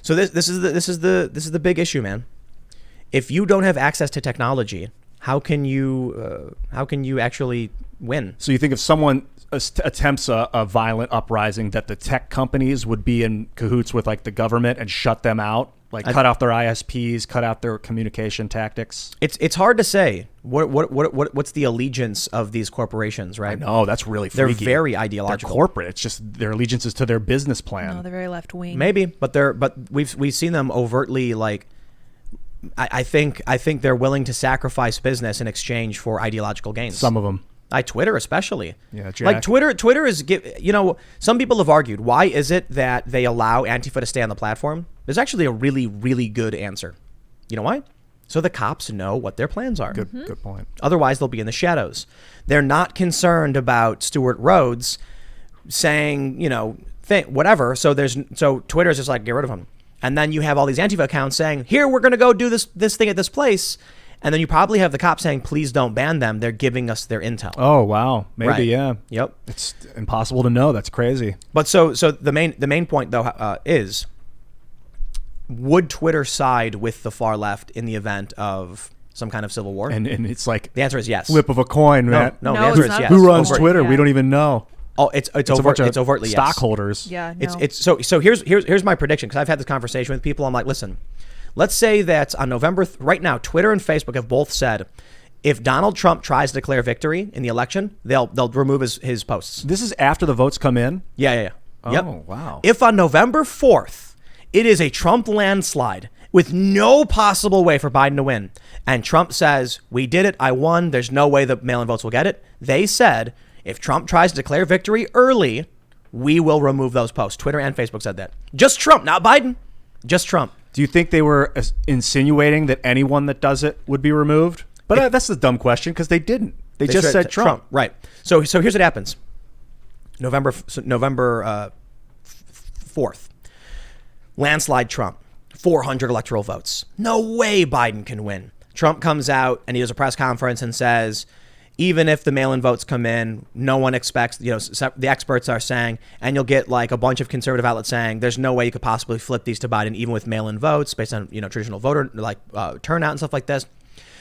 So this is the big issue, man. If you don't have access to technology, how can you actually win? So you think if someone attempts a violent uprising, that the tech companies would be in cahoots with like the government and shut them out, like cut off their ISPs, cut out their communication tactics? It's hard to say what's the allegiance of these corporations, right? No, that's really freaky. They're very ideological. They're corporate. It's just their allegiances to their business plan. No, they're very left wing. Maybe, but we've seen them overtly like. I think they're willing to sacrifice business in exchange for ideological gains. Some of them. Twitter especially. Yeah, Jack. Like Twitter is, some people have argued, why is it that they allow Antifa to stay on the platform? There's actually a really, really good answer. You know why? So the cops know what their plans are. Good point. Otherwise, they'll be in the shadows. They're not concerned about Stuart Rhodes saying, whatever. So Twitter's just like, get rid of him. And then you have all these Antifa accounts saying, here, we're going to go do this thing at this place. And then you probably have the cops saying, please don't ban them. They're giving us their intel. Oh, wow. Maybe, right. Yeah. Yep. It's impossible to know. That's crazy. But so the main point, though, is, would Twitter side with the far left in the event of some kind of civil war? And it's like the answer is yes. Flip of a coin, man. No, the answer is yes. Who runs Twitter? Yeah. We don't even know. Oh, it's overtly yes. Stockholders. Yeah. No. It's so here's my prediction, because I've had this conversation with people. I'm like, listen, let's say that on November right now, Twitter and Facebook have both said, if Donald Trump tries to declare victory in the election, they'll remove his posts. This is after the votes come in? Yeah. Oh, yep. Wow. If on November 4th, it is a Trump landslide with no possible way for Biden to win, and Trump says, we did it, I won, there's no way the mail-in votes will get it, they said, if Trump tries to declare victory early, we will remove those posts. Twitter and Facebook said that. Just Trump, not Biden. Just Trump. Do you think they were insinuating that anyone that does it would be removed? But that's a dumb question, because they didn't. They just said Trump. Right. So here's what happens. November 4th. Landslide Trump. 400 electoral votes. No way Biden can win. Trump comes out and he does a press conference and says, even if the mail-in votes come in, no one expects, the experts are saying, and you'll get like a bunch of conservative outlets saying, there's no way you could possibly flip these to Biden, even with mail-in votes based on, traditional voter turnout and stuff like this.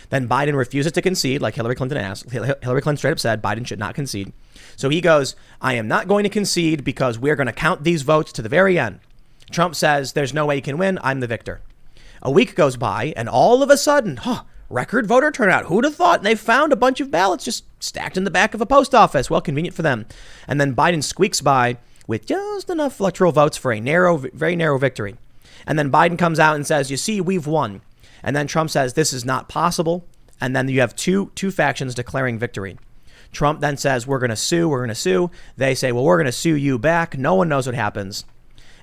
Then Biden refuses to concede, like Hillary Clinton asked. Hillary Clinton straight up said Biden should not concede. So he goes, I am not going to concede because we're going to count these votes to the very end. Trump says, there's no way you can win. I'm the victor. A week goes by, and all of a sudden, record voter turnout. Who'd have thought? And they found a bunch of ballots just stacked in the back of a post office. Well, convenient for them. And then Biden squeaks by with just enough electoral votes for a very narrow victory. And then Biden comes out and says, you see, we've won. And then Trump says, this is not possible. And then you have two factions declaring victory. Trump then says, we're going to sue. They say, well, we're going to sue you back. No one knows what happens.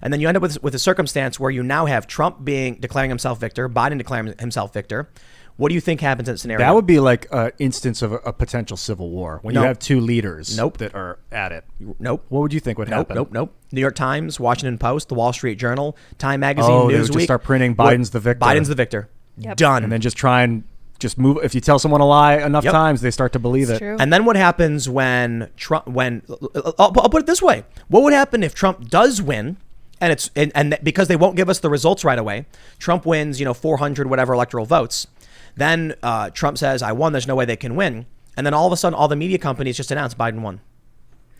And then you end up with a circumstance where you now have Trump declaring himself victor, Biden declaring himself victor. What do you think happens in that scenario? That would be like an instance of a potential civil war when you have two leaders that are at it. Nope. What would you think would happen? Nope. New York Times, Washington Post, The Wall Street Journal, Time Magazine, Newsweek. They would just start printing Biden's the victor. Biden's the victor. Yep. Done. And then just try and just move. If you tell someone a lie enough times, they start to believe it. True. And then what happens when I'll put it this way. What would happen if Trump does win? And because they won't give us the results right away, Trump wins, 400 whatever electoral votes. Then Trump says, I won. There's no way they can win. And then all of a sudden, all the media companies just announce Biden won.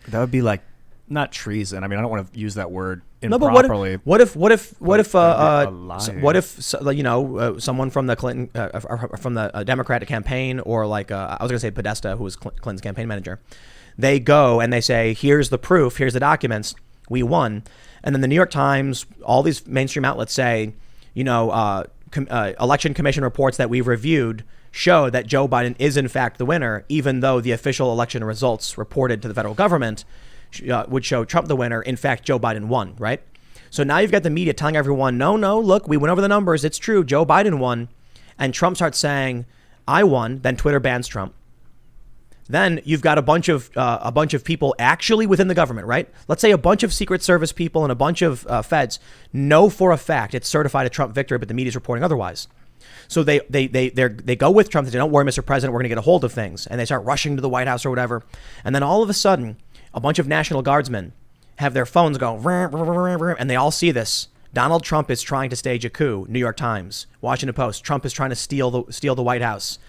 That would be like not treason. I mean, I don't want to use that word improperly. No, but what if someone from the Clinton from the Democratic campaign, or like I was going to say Podesta, who was Clinton's campaign manager, they go and they say, here's the proof, here's the documents, we won. And then the New York Times, all these mainstream outlets say, election commission reports that we've reviewed show that Joe Biden is in fact the winner, even though the official election results reported to the federal government would show Trump the winner. In fact, Joe Biden won, right? So now you've got the media telling everyone, no, look, we went over the numbers. It's true. Joe Biden won. And Trump starts saying, I won. Then Twitter bans Trump. Then you've got a bunch of people actually within the government, right? Let's say a bunch of Secret Service people and a bunch of feds know for a fact it's certified a Trump victory, but the media's reporting otherwise. So they go with Trump. They say, don't worry, Mr. President, we're going to get a hold of things. And they start rushing to the White House or whatever. And then all of a sudden, a bunch of National Guardsmen have their phones go, and they all see this. Donald Trump is trying to stage a coup. New York Times, Washington Post. Trump is trying to steal the White House.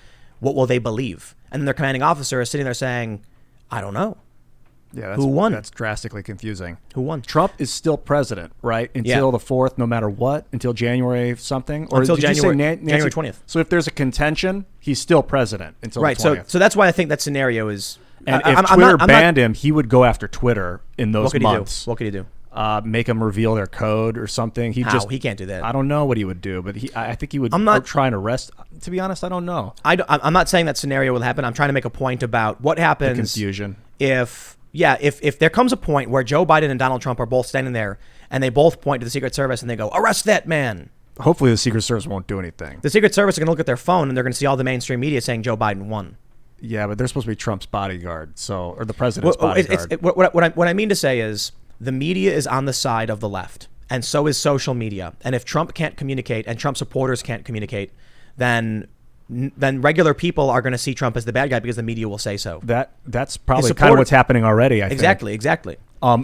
What will they believe? And then their commanding officer is sitting there saying, I don't know. Yeah, Who won? That's drastically confusing. Who won? Trump is still president, right? Until the 4th, no matter what, until January something? Or until did January, you say January 20th. So if there's a contention, he's still president until Right. the 20th. So that's why I think that scenario is. And if Twitter banned him, he would go after Twitter in those months. What could he do? Make them reveal their code or something. He can't do that. I don't know what he would do, but I think he would. I'm not trying to arrest. To be honest, I don't know. I'm not saying that scenario will happen. I'm trying to make a point about what happens. The confusion. If there comes a point where Joe Biden and Donald Trump are both standing there and they both point to the Secret Service and they go, arrest that man. Hopefully the Secret Service won't do anything. The Secret Service are going to look at their phone and they're going to see all the mainstream media saying Joe Biden won. Yeah, but they're supposed to be Trump's bodyguard, or the president's bodyguard. What I mean to say is the media is on the side of the left, and so is social media. And if Trump can't communicate and Trump supporters can't communicate, then regular people are going to see Trump as the bad guy because the media will say so. That's probably kind of what's happening already, I think. Exactly.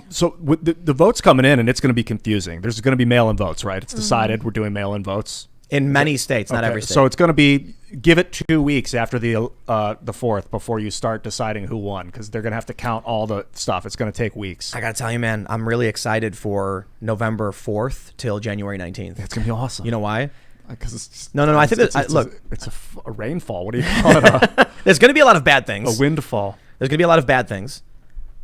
So with the votes coming in, and it's going to be confusing. There's going to be mail-in votes, right? It's decided we're doing mail-in votes. In many states, not every state. So it's going to be, give it 2 weeks after the 4th before you start deciding who won, because they're going to have to count all the stuff. It's going to take weeks. I got to tell you, man, I'm really excited for November 4th till January 19th. It's going to be awesome. You know why? Because it's just, no. I think it's a rainfall. What do you call it? There's going to be a lot of bad things. A windfall. There's going to be a lot of bad things.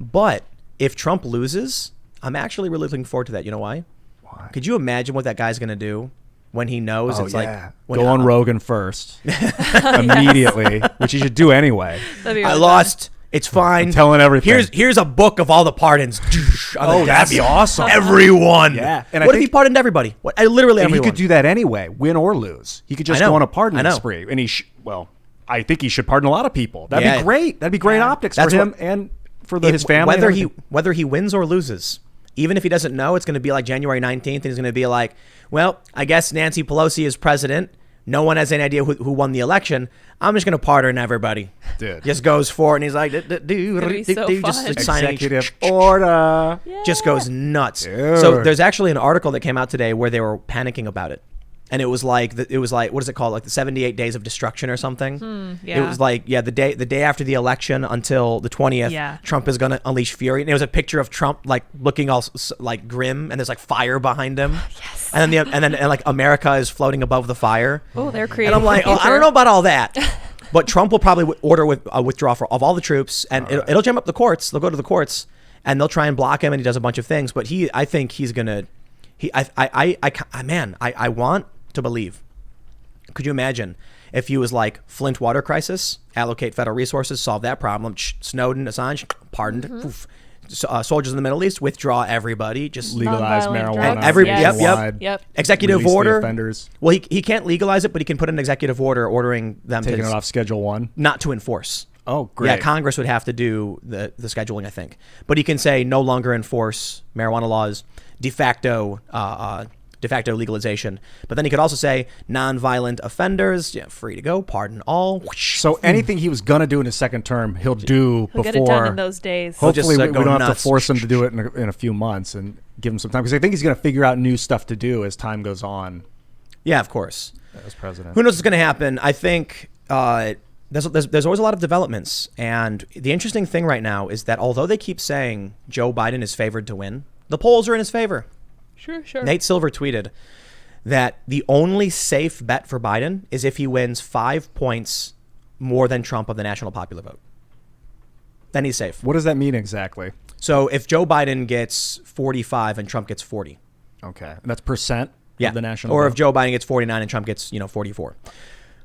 But if Trump loses, I'm actually really looking forward to that. You know why? Why? Could you imagine what that guy's going to do when he knows go on Rogan first immediately, which you should do anyway. I lost. It's fine. I'm telling everything. Here's a book of all the pardons. That'd be awesome. Everyone. Yeah. And what if he pardoned everybody? Literally everyone. He could do that anyway, win or lose. He could just go on a pardoning spree. And I think he should pardon a lot of people. That'd be great. That'd be great optics for him and for his family. Whether he wins or loses. Even if he doesn't know, it's going to be like January 19th, and he's going to be like, well, I guess Nancy Pelosi is president. No one has any idea who won the election. I'm just going to pardon everybody. Dude. Just goes for it, and he's like, just executive order. Just goes nuts. Dude. So there's actually an article that came out today where they were panicking about it. And it was like, what is it called? Like the 78 days of destruction or something. Yeah. It was like, the day after the election until the 20th, Trump is going to unleash fury. And it was a picture of Trump like looking all like grim, and there's like fire behind him. Yes. And then like America is floating above the fire. Oh, they're creative. And I'm like, I don't know about all that. But Trump will probably order a withdrawal of all the troops, and it'll jam up the courts. They'll go to the courts, and they'll try and block him, and he does a bunch of things. But I think he's gonna. I want to believe. Could you imagine if he was like Flint water crisis, allocate federal resources, solve that problem? Snowden, Assange, pardoned. Soldiers in the Middle East, withdraw everybody, just legalize marijuana. Yep. Executive order. Offenders. Well, he can't legalize it, but he can put an executive order ordering them taking it off Schedule 1, not to enforce. Oh, great. Yeah, Congress would have to do the scheduling, I think, but he can say no longer enforce marijuana laws, de facto legalization. But then he could also say non-violent offenders, free to go, pardon all. So anything he was going to do in his second term, he'll before. Get it done in those days. Hopefully we don't have to force him to do it in a few months and give him some time. Because I think he's going to figure out new stuff to do as time goes on. Yeah, of course. As president. Who knows what's going to happen? I think there's always a lot of developments. And the interesting thing right now is that although they keep saying Joe Biden is favored to win, the polls are in his favor. Sure. Nate Silver tweeted that the only safe bet for Biden is if he wins 5 points more than Trump of the national popular vote. Then he's safe. What does that mean exactly? So if Joe Biden gets 45 and Trump gets 40. Okay. And that's percent of the national Or vote? if Joe Biden gets 49 and Trump gets, 44.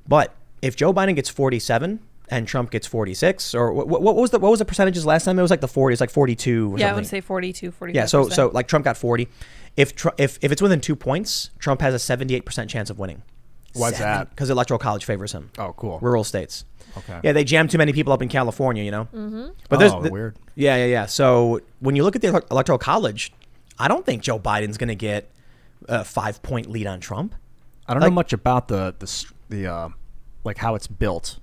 But if Joe Biden gets 47 and Trump gets 46, or what was the percentages last time? It was like the 40s, like 42 or something. Yeah, I would say 42, 45%. Yeah, so like Trump got 40. If it's within 2 points, Trump has a 78% chance of winning. Why's that? Because the Electoral College favors him. Oh, cool. Rural states. Okay. Yeah, they jam too many people up in California, Mm-hmm. But weird. Yeah. So when you look at the Electoral College, I don't think Joe Biden's going to get a 5-point lead on Trump. I don't know much about the like how it's built.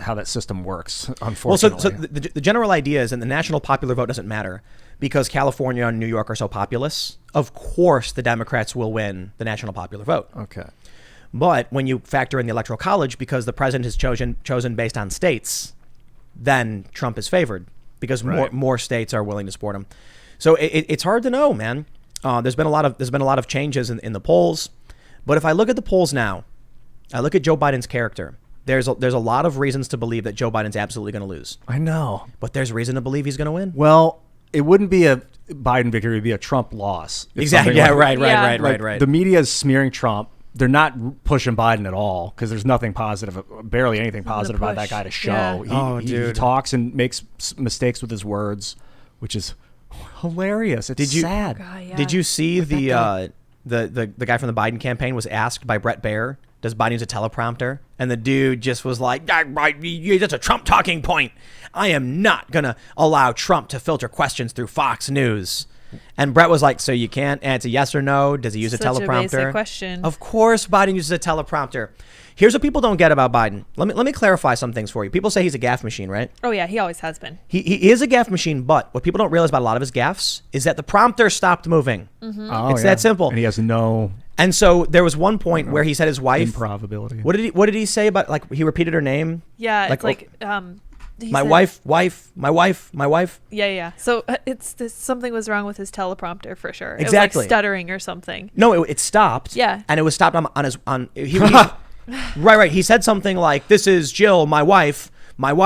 How that system works, unfortunately. Well, so the general idea is that the national popular vote doesn't matter because California and New York are so populous. of course the Democrats will win the national popular vote. Okay. But when you factor in the Electoral College, because the president is chosen based on states, then Trump is favored because more states are willing to support him. So it's hard to know, man. There's been a lot of changes in the polls, but if I look at the polls now, I look at Joe Biden's character. There's a lot of reasons to believe that Joe Biden's absolutely going to lose. I know, but there's reason to believe he's going to win. Well, it wouldn't be a Biden victory; it'd be a Trump loss. Exactly. Yeah. Right. The media is smearing Trump. They're not pushing Biden at all because there's nothing positive, barely anything positive about that guy to show. Yeah. He talks and makes mistakes with his words, which is hilarious. It's sad. Oh, God, yeah. Did you see the guy from the Biden campaign was asked by Brett Baer, does Biden use a teleprompter? And the dude just was like, that's a Trump talking point. I am not going to allow Trump to filter questions through Fox News. And Brett was like, so you can't answer yes or no? Does he use a teleprompter? Such a basic question. Of course Biden uses a teleprompter. Here's what people don't get about Biden. Let me clarify some things for you. People say he's a gaffe machine, right? Oh, yeah, he always has been. He is a gaffe machine, but what people don't realize about a lot of his gaffes is that the prompter stopped moving. Mm-hmm. It's that simple. And he has no... And so there was one point where he said his wife... Improbability. What did he say about, like, he repeated her name? Yeah, like, it's like... my wife. Yeah. So something was wrong with his teleprompter for sure. Exactly. It was like stuttering or something. No, it stopped. Yeah. And it was stopped right. He said something like, "This is Jill, my wife," and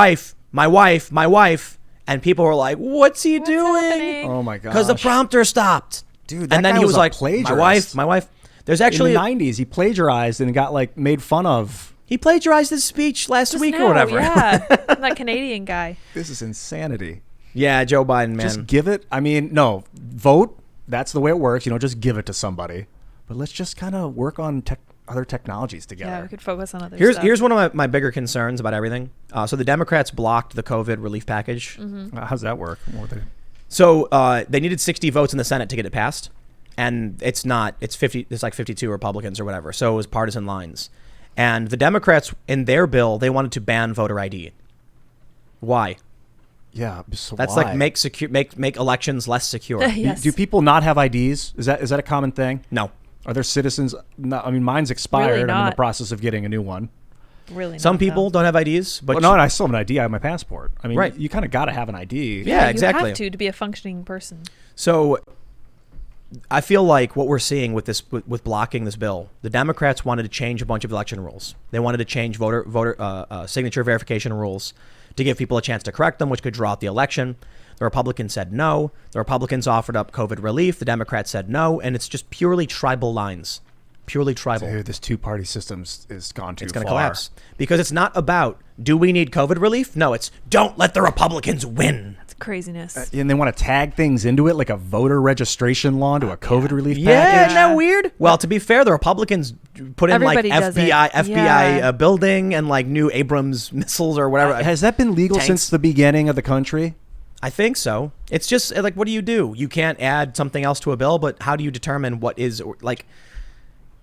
people were like, "What's he doing?" Happening? Oh my god! Because the prompter stopped, dude. And then guy he was like, plagiarist. "My wife." There's actually in the '90s, he plagiarized and got like made fun of. He plagiarized his speech last Just week now, or whatever. Yeah, that Canadian guy. This is insanity. Yeah, Joe Biden, man. Just give it. I mean, no, vote. That's the way it works. You don't just give it to somebody. But let's just kind of work on other technologies together. Yeah, we could focus on other stuff. Here's one of my bigger concerns about everything. So the Democrats blocked the COVID relief package. Mm-hmm. How's that work? So they needed 60 votes in the Senate to get it passed, and it's not. It's 50. It's like 52 Republicans or whatever. So it was partisan lines. And the Democrats, in their bill, they wanted to ban voter ID. Why? Yeah, so that's why? like make elections less secure. Yes. Do people not have IDs? Is that a common thing? No. Are there citizens? No, I mean, mine's expired. Really I'm in the not. process of getting a new one. Really, some people don't have IDs, but no, I still have an ID. I have my passport. I mean, right. You kind of got to have an ID. Yeah, exactly. You have to be a functioning person. So I feel like what we're seeing with this, with blocking this bill, the Democrats wanted to change a bunch of election rules. They wanted to change voter signature verification rules to give people a chance to correct them, which could draw out the election. The Republicans said no. The Republicans offered up COVID relief. The Democrats said no. And it's just purely tribal lines. Purely tribal. Dude, this two-party system is gone too far. It's going to collapse. Because it's not about, do we need COVID relief? No, it's don't let the Republicans win. It's craziness. And they want to tag things into it like a voter registration law to a COVID relief package. Yeah, isn't that weird? Well, to be fair, the Republicans put in Everybody like does FBI building and like new Abrams missiles or whatever. Has that been legal Tanks. since the beginning of the country? I think so. It's just like, what do? You can't add something else to a bill, but how do you determine what is like?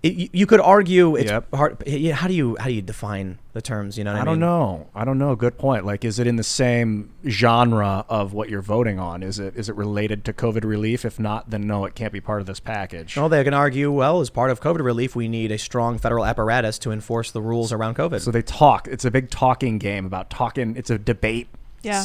You could argue it's hard. How do you define the terms? You know what I mean? I don't know. Good point. Like, is it in the same genre of what you're voting on? Is it related to COVID relief? If not, then no, it can't be part of this package. No, they can argue, well, as part of COVID relief, we need a strong federal apparatus to enforce the rules around COVID. So they talk. It's a big talking game about talking. It's a debate. Yeah.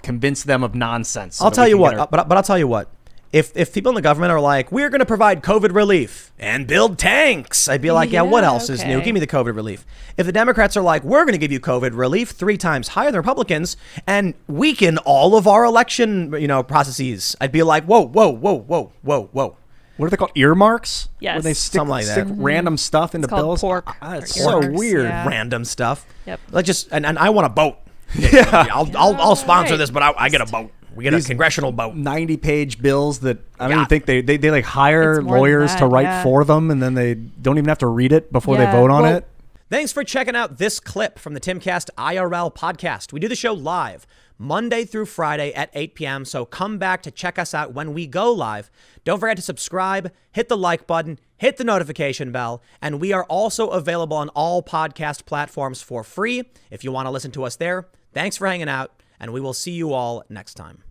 Convince them of nonsense. So I'll tell you what. But I'll tell you what. If people in the government are like, we're going to provide COVID relief and build tanks, I'd be like, yeah, what else is new? Give me the COVID relief. If the Democrats are like, we're going to give you COVID relief 3 times higher than Republicans and weaken all of our election, processes, I'd be like, whoa. What are they called? Earmarks? Yes. Where they stick Mm-hmm. random stuff into it's called bills? pork. It's or so earmarks, weird. yeah. Random stuff. Yep. Like and I want a boat. Yeah. I'll sponsor Right. this, but I get a boat. We get a congressional boat. 90-page bills that I don't even think they like hire It's more than lawyers to that, write yeah. for them, and then they don't even have to read it before they Yeah. vote on Well, it. Thanks for checking out this clip from the Timcast IRL podcast. We do the show live Monday through Friday at 8 p.m. So come back to check us out when we go live. Don't forget to subscribe, hit the like button, hit the notification bell, and we are also available on all podcast platforms for free if you want to listen to us there. Thanks for hanging out, and we will see you all next time.